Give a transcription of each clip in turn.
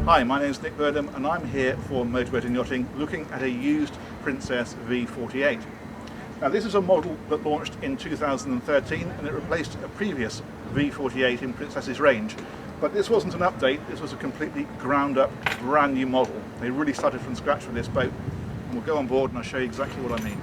Hi, my name is Burnham and I'm here for Motorboat and Yachting looking at a used Princess V48. Now this is a model that launched in 2013 and it replaced a previous V48 in Princess's range. But this wasn't an update, this was a completely ground up, brand new model. They really started from scratch with this boat, and we'll go on board and I'll show you exactly what I mean.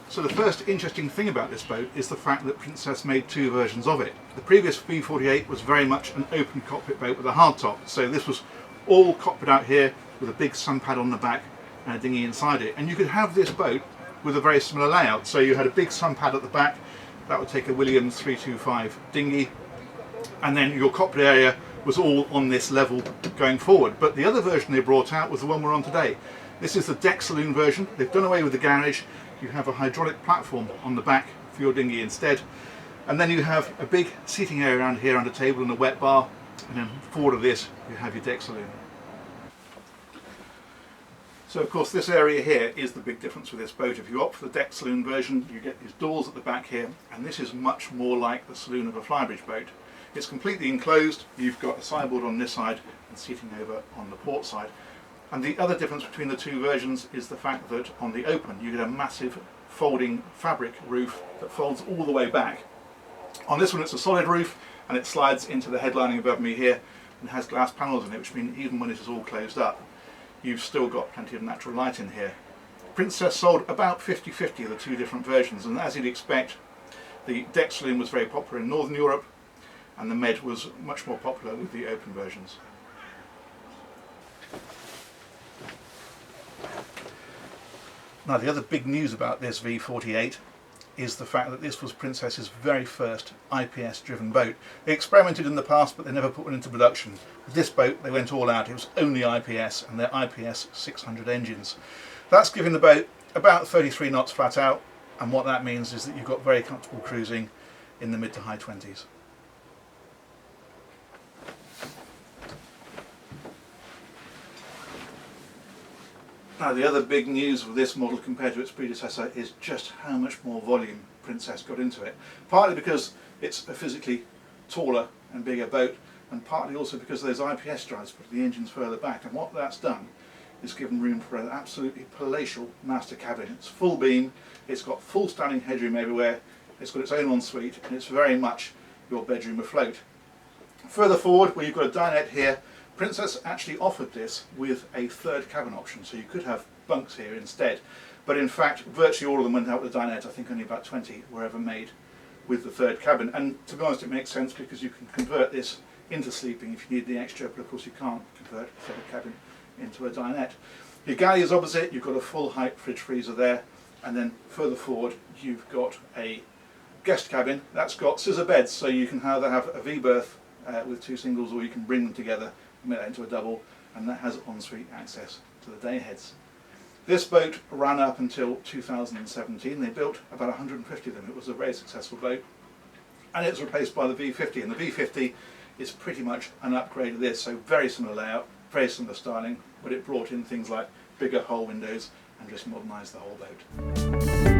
So the first interesting thing about this boat is the fact that Princess made two versions of it. The previous V48 was very much an open cockpit boat with a hardtop, so this was all cockpit out here with a big sun pad on the back and a dinghy inside it. And you could have this boat with a very similar layout, so you had a big sun pad at the back, that would take a Williams 325 dinghy, and then your cockpit area was all on this level going forward. But the other version they brought out was the one we're on today. This is the deck saloon version. They've done away with the garage. You have a hydraulic platform on the back for your dinghy instead, and then you have a big seating area around here and a table and a wet bar, and then forward of this you have your deck saloon. So of course this area here is the big difference with this boat. If you opt for the deck saloon version, you get these doors at the back here, and this is much more like the saloon of a flybridge boat. It's completely enclosed. You've got a sideboard on this side and seating over on the port side. And the other difference between the two versions is the fact that on the open you get a massive folding fabric roof that folds all the way back. On this one it's a solid roof and it slides into the headlining above me here and has glass panels in it, which means even when it is all closed up you've still got plenty of natural light in here. Princess sold about 50-50 of the two different versions, and as you'd expect, the deck saloon was very popular in Northern Europe and the Med was much more popular with the open versions. Now the other big news about this V48 is the fact that this was Princess's very first IPS driven boat. They experimented in the past but they never put one into production. With this boat they went all out. It was only IPS, and they're IPS 600 engines. That's giving the boat about 33 knots flat out, and what that means is that you've got very comfortable cruising in the mid to high 20s. Now the other big news with this model compared to its predecessor is just how much more volume Princess got into it. Partly because it's a physically taller and bigger boat, and partly also because those IPS drives put the engines further back, and what that's done is given room for an absolutely palatial master cabin. It's full beam, it's got full standing headroom everywhere, it's got its own ensuite, and it's very much your bedroom afloat. Further forward, where you've got a dinette here, Princess actually offered this with a third cabin option, so you could have bunks here instead. But in fact, virtually all of them went out with a dinette. I think only about 20 were ever made with the third cabin. And to be honest, it makes sense because you can convert this into sleeping if you need the extra, but of course you can't convert a third cabin into a dinette. Your galley is opposite. You've got a full height fridge freezer there, and then further forward you've got a guest cabin that's got scissor beds, so you can either have a V-berth with two singles, or you can bring them together, make that into a double, and that has ensuite access to the day heads. This boat ran up until 2017. They built about 150 of them. It was a very successful boat, and it was replaced by the V50, and the V50 is pretty much an upgrade of this, so very similar layout, very similar styling, but it brought in things like bigger hull windows and just modernised the whole boat.